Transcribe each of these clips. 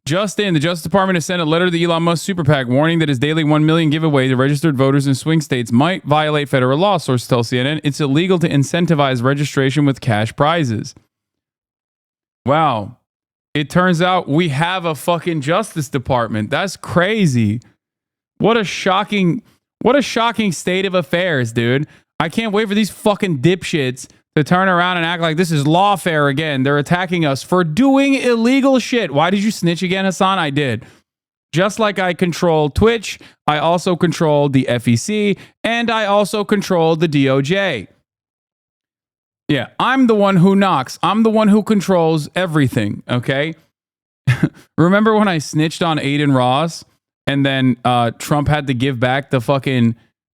Justin, the Justice Department has sent a letter to the Elon Musk super PAC warning that his daily 1 million giveaway to registered voters in swing states might violate federal law. Sources tell CNN it's illegal to incentivize registration with cash prizes. Wow. It turns out we have a fucking Justice Department. That's crazy. What a shocking state of affairs, dude. I can't wait for these fucking dipshits to turn around and act like this is lawfare again. They're attacking us for doing illegal shit. Why did you snitch again, Hasan? I did. Just like I control Twitch, I also control the FEC, and I also control the DOJ. Yeah, I'm the one who knocks. I'm the one who controls everything, okay? Remember when I snitched on Aiden Ross, and then Trump had to give back the fucking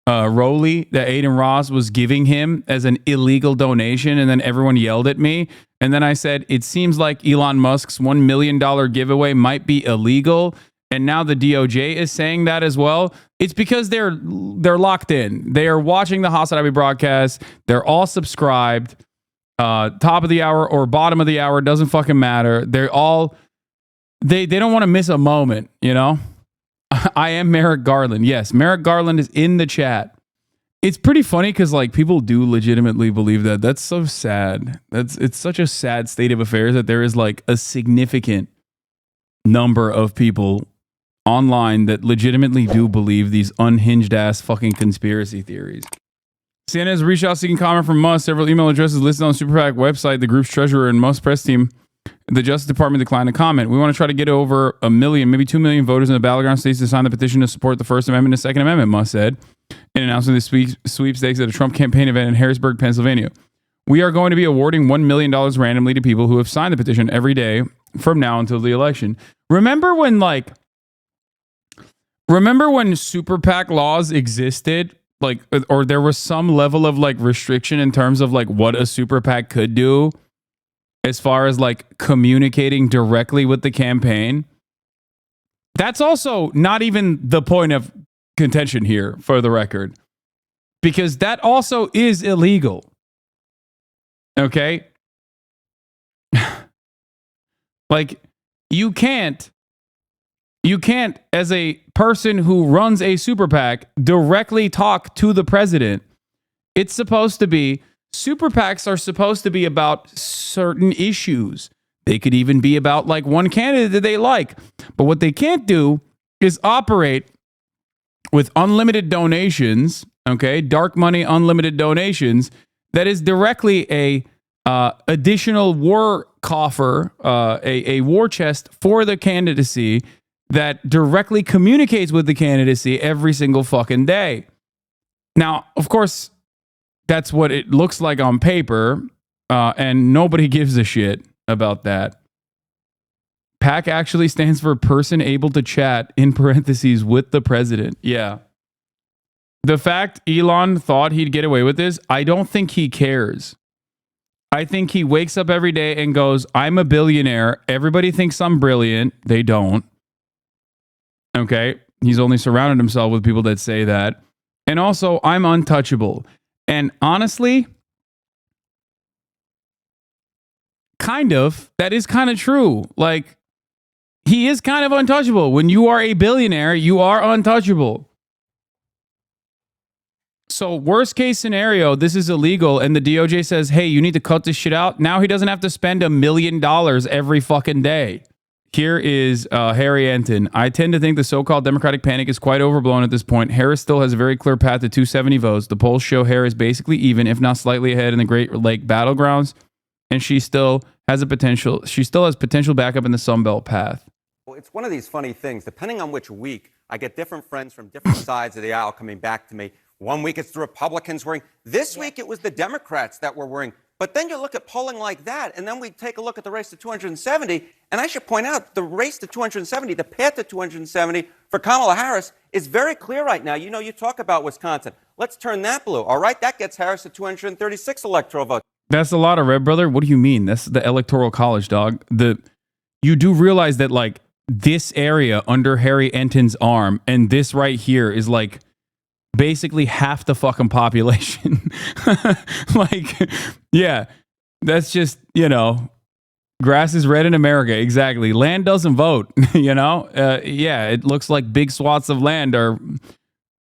Rolly that Aiden Ross was giving him as an illegal donation, and then everyone yelled at me, and then I said it seems like Elon Musk's $1 million giveaway might be illegal, and now the DOJ is saying that as well. It's because they're locked in. They are watching the Hasanabi broadcast. They're all subscribed. Top of the hour or bottom of the hour doesn't fucking matter. They're all they don't want to miss a moment, you know. I am Merrick Garland. Yes, Merrick Garland is in the chat. It's pretty funny because like people do legitimately believe that. That's so sad. It's such a sad state of affairs that there is like a significant number of people online that legitimately do believe these unhinged ass fucking conspiracy theories. CNN has reached out seeking comment from Musk. Several email addresses listed on the Super PAC website. The group's treasurer and Musk press team. The Justice Department declined to comment. We want to try to get over 1 million, maybe 2 million voters in the battleground states to sign the petition to support the First Amendment and Second Amendment, Musk said in announcing the sweepstakes at a Trump campaign event in Harrisburg, Pennsylvania. We are going to be awarding $1 million randomly to people who have signed the petition every day from now until the election. Remember when Super PAC laws existed? Like, or there was some level of like restriction in terms of like what a Super PAC could do as far as like communicating directly with the campaign. That's also not even the point of contention here, for the record, because that also is illegal. Okay? Like, you can't, as a person who runs a super PAC, directly talk to the president. It's supposed to be, super PACs are supposed to be about certain issues. They could even be about like one candidate that they like. But what they can't do is operate with unlimited donations, okay? Dark money, unlimited donations. That is directly a additional war coffer, a war chest for the candidacy that directly communicates with the candidacy every single fucking day. Now, of course, that's what it looks like on paper, and nobody gives a shit about that. PAC actually stands for person able to chat, in parentheses, with the president. Yeah. The fact Elon thought he'd get away with this, I don't think he cares. I think he wakes up every day and goes, I'm a billionaire. Everybody thinks I'm brilliant. They don't. Okay? He's only surrounded himself with people that say that. And also, I'm untouchable. And honestly, kind of, that is kind of true. Like, he is kind of untouchable. When you are a billionaire, you are untouchable. So worst case scenario, this is illegal and the DOJ says, hey, you need to cut this shit out. Now he doesn't have to spend $1 million every fucking day. Here is Harry Enton. I tend to think the so-called Democratic panic is quite overblown at this point. Harris still has a very clear path to 270 votes. The polls show Harris basically even, if not slightly ahead in the Great Lake battlegrounds. And she still has potential backup in the Sun Belt path. Well, it's one of these funny things. Depending on which week, I get different friends from different sides of the aisle coming back to me. One week it's the Republicans worrying. This week it was the Democrats that were worrying. But then you look at polling like that, and then we take a look at the race to 270. And I should point out, the race to 270, the path to 270 for Kamala Harris is very clear right now. You know, you talk about Wisconsin. Let's turn that blue. All right, that gets Harris to 236 electoral votes. That's a lot of red, brother. What do you mean? That's the Electoral College, dog. You do realize that, like, this area under Harry Enton's arm and this right here is, like, basically half the fucking population. Like, yeah, that's just, you know, Grass is red in America. Exactly. Land doesn't vote. Yeah, it looks like big swaths of land are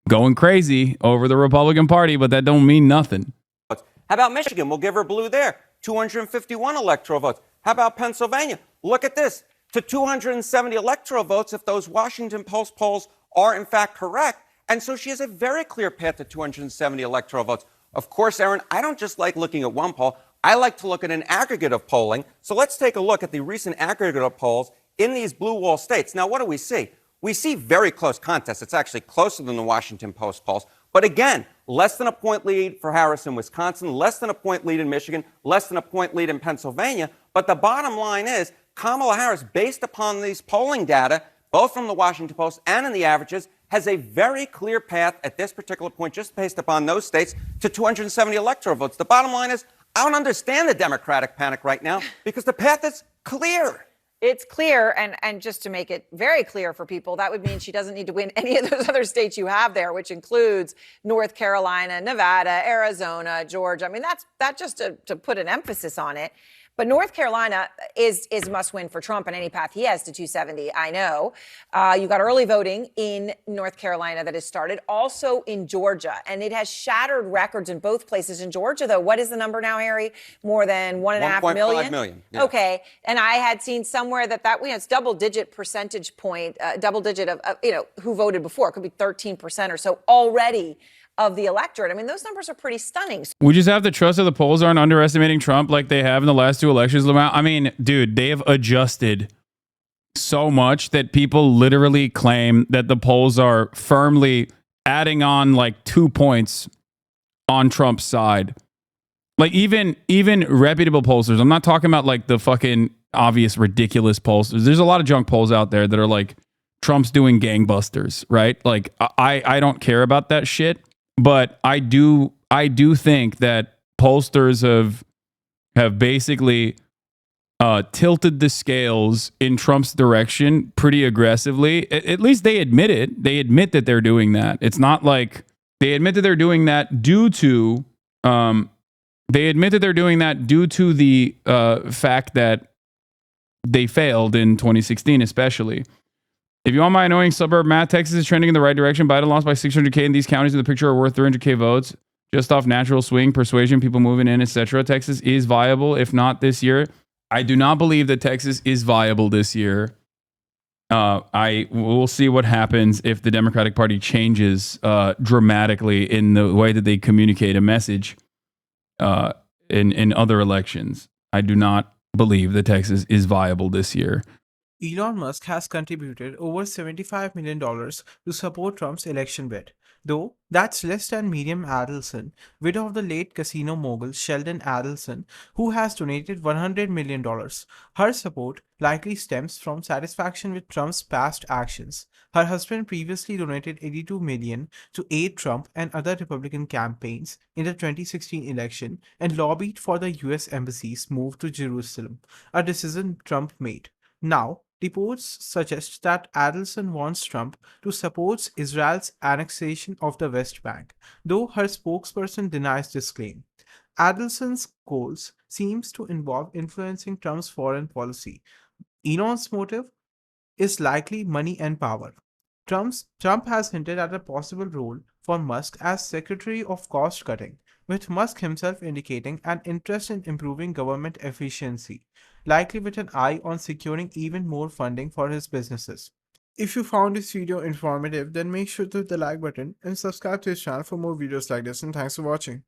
going crazy over the Republican Party, but that don't mean nothing. How about Michigan? We'll give her blue there. 251 electoral votes. How about Pennsylvania? Look at this. To 270 electoral votes if those Washington Post polls are in fact correct. And so she has a very clear path to 270 electoral votes. Of course, Aaron, I don't just like looking at one poll. I like to look at an aggregate of polling. So let's take a look at the recent aggregate of polls in these blue wall states. Now, what do we see? We see very close contests. It's actually closer than the Washington Post polls. But again, less than a point lead for Harris in Wisconsin, less than a point lead in Michigan, less than a point lead in Pennsylvania. But the bottom line is Kamala Harris, based upon these polling data, both from the Washington Post and in the averages, has a very clear path at this particular point, just based upon those states, to 270 electoral votes. The bottom line is I don't understand the Democratic panic right now because the path is clear. It's clear, and just to make it very clear for people, that would mean she doesn't need to win any of those other states you have there, which includes North Carolina, Nevada, Arizona, Georgia. I mean, that's just to put an emphasis on it. But North Carolina is must win for Trump on any path he has to 270. I know. You got early voting in North Carolina that has started, also in Georgia, and it has shattered records in both places. In Georgia, though, what is the number now, Harry? More than 1.5 million? 1.5 million. Yeah. Okay. And I had seen somewhere that it's double-digit percentage point, double-digit of who voted before. It could be 13% or so already of the electorate. I mean, those numbers are pretty stunning. We just have to trust that the polls aren't underestimating Trump like they have in the last two elections. I mean, dude, they have adjusted so much that people literally claim that the polls are firmly adding on like 2 points on Trump's side. Like even reputable pollsters. I'm not talking about like the fucking obvious ridiculous pollsters. There's a lot of junk polls out there that are like Trump's doing gangbusters, right? Like I don't care about that shit. But I do think that pollsters have basically tilted the scales in Trump's direction pretty aggressively. At least they admit it. They admit that they're doing that. It's not like they admit that they're doing that due to the fact that they failed in 2016, especially. If you want my annoying suburb math, Texas is trending in the right direction. Biden lost by 600K, and these counties in the picture are worth 300K votes. Just off natural swing, persuasion, people moving in, etc. Texas is viable, if not this year. I do not believe that Texas is viable this year. We'll see what happens if the Democratic Party changes dramatically in the way that they communicate a message in other elections. I do not believe that Texas is viable this year. Elon Musk has contributed over $75 million to support Trump's election bid, though that's less than Miriam Adelson, widow of the late casino mogul Sheldon Adelson, who has donated $100 million. Her support likely stems from satisfaction with Trump's past actions. Her husband previously donated $82 million to aid Trump and other Republican campaigns in the 2016 election and lobbied for the U.S. Embassy's move to Jerusalem, a decision Trump made. Now, reports suggest that Adelson wants Trump to support Israel's annexation of the West Bank, though her spokesperson denies this claim. Adelson's goals seems to involve influencing Trump's foreign policy. Elon's motive is likely money and power. Trump has hinted at a possible role for Musk as Secretary of Cost Cutting, with Musk himself indicating an interest in improving government efficiency, likely with an eye on securing even more funding for his businesses. If you found this video informative, then make sure to hit the like button and subscribe to his channel for more videos like this, and thanks for watching.